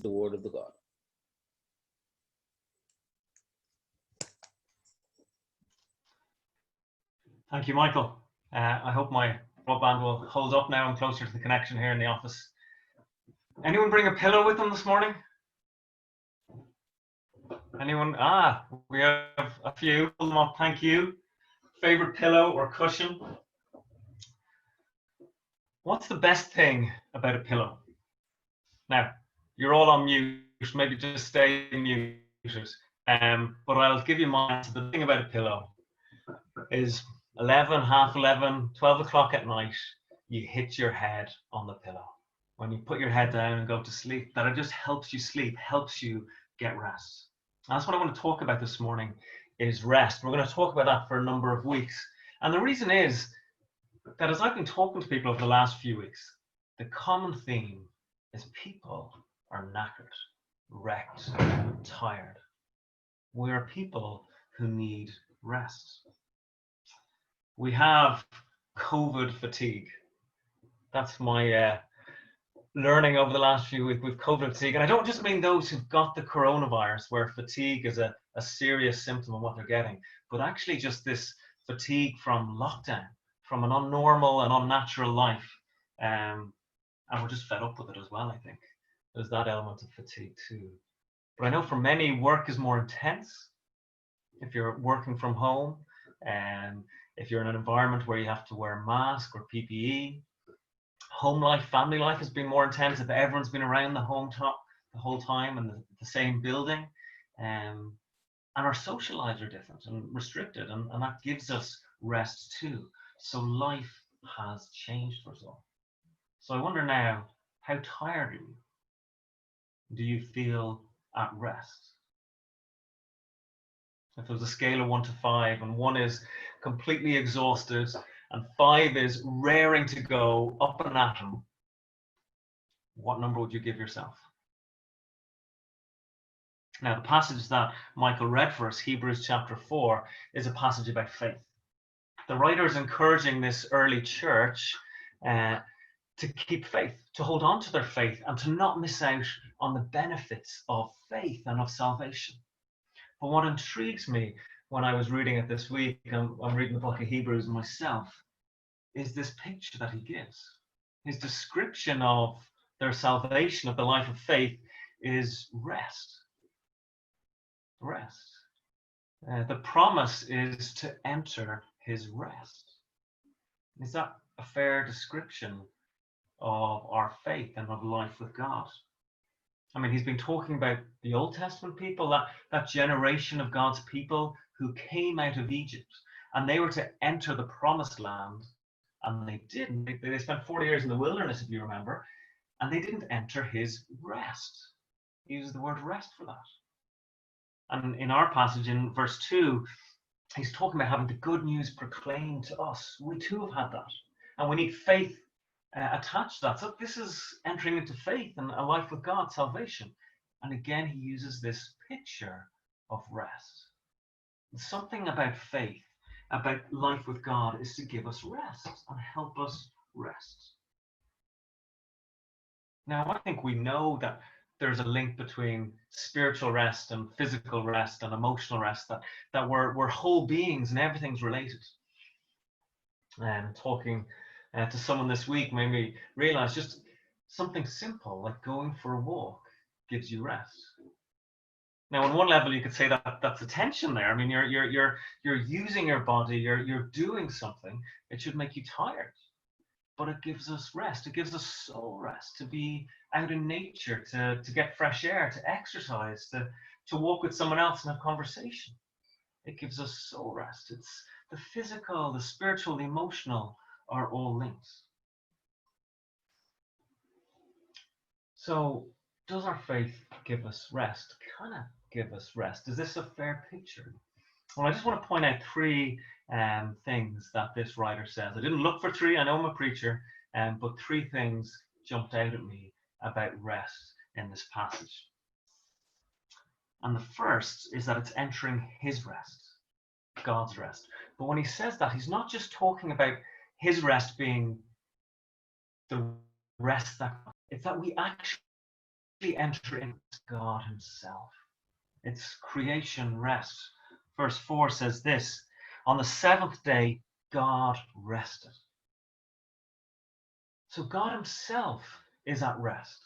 the word of the God. Thank you, Michael. I hope my broadband will hold up now. I'm closer to the connection here in the office. Anyone bring a pillow with them this morning? Anyone? We have a few. Hold them up. Thank you. Favorite pillow or cushion? What's the best thing about a pillow? Now, you're all on mute. Maybe just stay muted. But I'll give you my answer. The thing about a pillow is 11, half 11, 12 o'clock at night, you hit your head on the pillow. When you put your head down and go to sleep, that it just helps you sleep, helps you get rest. And that's what I want to talk about this morning, is rest. We're going to talk about that for a number of weeks. And the reason is that as I've been talking to people over the last few weeks, the common theme is people are knackered, wrecked, tired. We are people who need rest. We have COVID fatigue. That's my learning over the last few weeks with COVID fatigue. And I don't just mean those who've got the coronavirus, where fatigue is a serious symptom of what they're getting, but actually just this fatigue from lockdown, from an unnormal and unnatural life. And we're just fed up with it as well, I think. There's that element of fatigue too. But I know for many, work is more intense. If you're working from home, and if you're in an environment where you have to wear a mask or PPE, home life, family life has been more intense if everyone's been around the whole time in the same building. And our social lives are different and restricted, and that gives us rest too. So life has changed for us all. So I wonder now, how tired are you? Do you feel at rest? If there was a scale of 1 to 5, and 1 is completely exhausted and 5 is raring to go, up and at 'em, what number would you give yourself? Now, the passage that Michael read for us, Hebrews chapter 4, is a passage about faith. The writer is encouraging this early church to keep faith, to hold on to their faith, and to not miss out on the benefits of faith and of salvation. But what intrigues me when I was reading it this week, and I'm reading the book of Hebrews myself, is this picture that he gives. His description of their salvation, of the life of faith, is rest. Rest. The promise is to enter his rest. Is that a fair description of our faith and of life with God? I mean, he's been talking about the Old Testament people, that generation of God's people who came out of Egypt, and they were to enter the promised land, and they didn't. They spent 40 years in the wilderness, if you remember, and they didn't enter his rest. He uses the word rest for that. And in our passage in verse 2, he's talking about having the good news proclaimed to us. We too have had that, and we need faith attached to that. So this is entering into faith and a life with God, salvation. And again, he uses this picture of rest. Something about faith, about life with God, is to give us rest and help us rest. Now, I think we know that there's a link between spiritual rest and physical rest and emotional rest, that we're whole beings and everything's related. And talking to someone this week made me realize just something simple like going for a walk gives you rest. Now, on one level, you could say that that's attention there. I mean, you're using your body, you're doing something. It should make you tired, but it gives us rest. It gives us soul rest to be out in nature, to get fresh air, to exercise, to walk with someone else and have conversation. It gives us soul rest. It's the physical, the spiritual, the emotional are all linked. So, does our faith give us rest? Can it give us rest? Is this a fair picture? Well, I just want to point out 3 things that this writer says. I didn't look for 3. I know I'm a preacher, but 3 things jumped out at me about rest in this passage. And the first is that it's entering his rest, God's rest. But when he says that, he's not just talking about his rest being the rest that it's that we actually actually enter into God himself. It's creation rest. Verse 4 says this, on the seventh day, God rested. So God himself is at rest.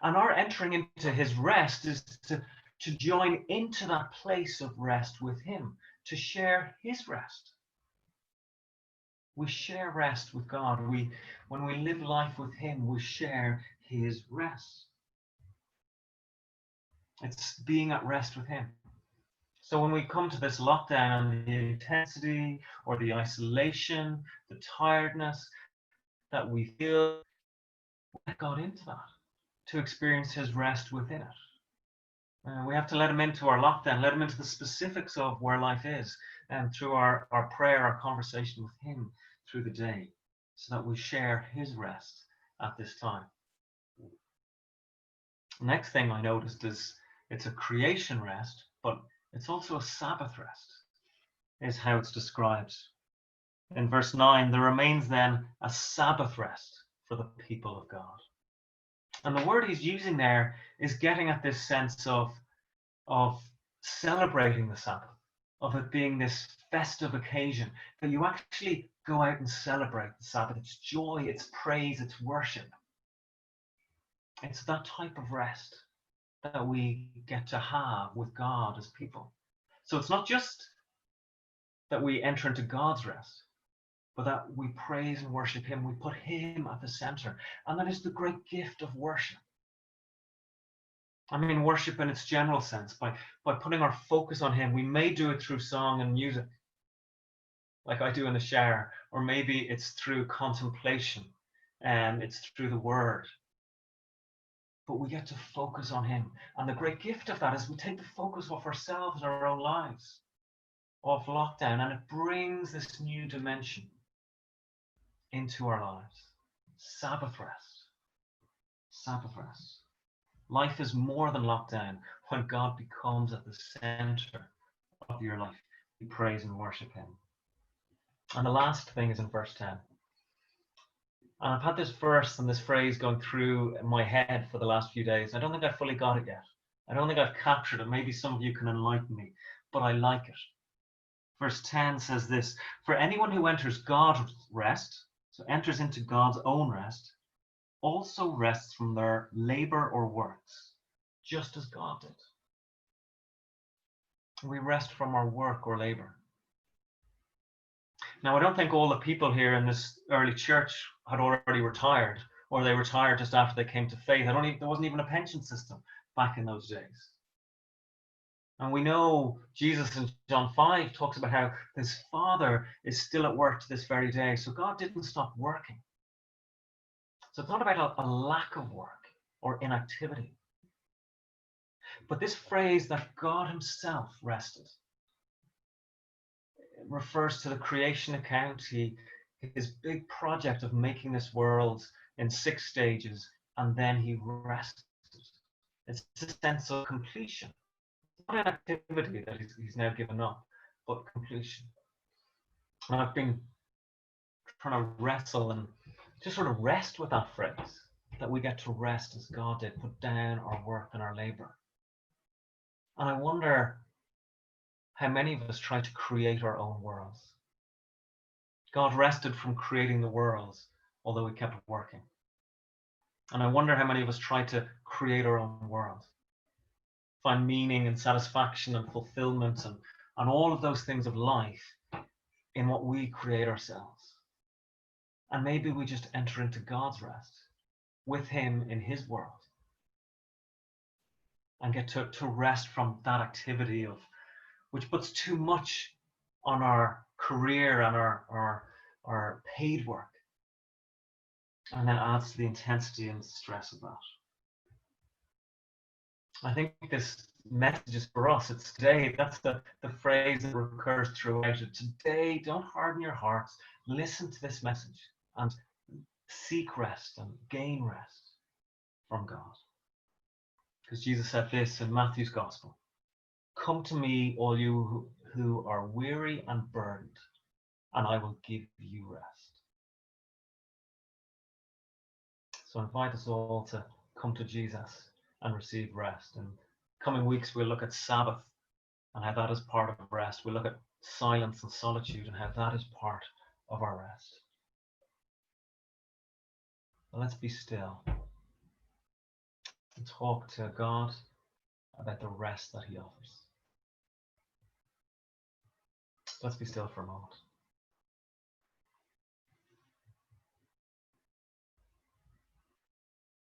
And our entering into his rest is to join into that place of rest with him, to share his rest. We share rest with God. When we live life with him, we share his rest. It's being at rest with him. So when we come to this lockdown, the intensity or the isolation, the tiredness that we feel, let God into that to experience his rest within it. We have to let him into our lockdown, let him into the specifics of where life is, and through our prayer, our conversation with him through the day, so that we share his rest at this time. The next thing I noticed is it's a creation rest, but it's also a Sabbath rest, is how it's described. In verse 9, there remains then a Sabbath rest for the people of God. And the word he's using there is getting at this sense of celebrating the Sabbath, of it being this festive occasion, that you actually go out and celebrate the Sabbath. It's joy, it's praise, it's worship. It's that type of rest that we get to have with God as people. So it's not just that we enter into God's rest, but that we praise and worship him. We put him at the center. And that is the great gift of worship. I mean, worship in its general sense, by putting our focus on him. We may do it through song and music, like I do in the shower, or maybe it's through contemplation, and it's through the word. But we get to focus on him. And the great gift of that is we take the focus off ourselves and our own lives, off lockdown, and it brings this new dimension into our lives. Sabbath rest. Sabbath rest. Life is more than lockdown when God becomes at the center of your life. We praise and worship him. And the last thing is in verse 10. And I've had this verse and this phrase going through my head for the last few days. I don't think I fully got it yet. I don't think I've captured it. Maybe some of you can enlighten me, but I like it. Verse 10 says this, for anyone who enters God's rest, so enters into God's own rest, also rests from their labor or works, just as God did. We rest from our work or labor. Now, I don't think all the people here in this early church had already retired, or they retired just after they came to faith. There wasn't even a pension system back in those days. And we know Jesus in John 5 talks about how his Father is still at work to this very day. So God didn't stop working. So it's not about a lack of work or inactivity. But this phrase that God himself rested, it refers to the creation account, his big project of making this world in 6 stages, and then he rested. It's a sense of completion. Not an activity that he's now given up, but completion. And I've been trying to wrestle and just sort of rest with that phrase, that we get to rest as God did, put down our work and our labor. And I wonder how many of us try to create our own worlds. God rested from creating the worlds, although he kept working. And I wonder how many of us try to create our own world, find meaning and satisfaction and fulfillment and all of those things of life in what we create ourselves. And maybe we just enter into God's rest with him in his world and get to rest from that activity which puts too much on our career and our paid work, and then adds to the intensity and the stress of that. I think this message is for us. It's today. That's the phrase that recurs throughout it. Today, don't harden your hearts. Listen to this message and seek rest and gain rest from God. Because Jesus said this in Matthew's Gospel, come to me, all you who are weary and burdened, and I will give you rest. So I invite us all to come to Jesus and receive rest. In coming weeks, we'll look at Sabbath and how that is part of rest. We'll look at silence and solitude and how that is part of our rest. But let's be still and talk to God about the rest that he offers. Let's be still for a moment.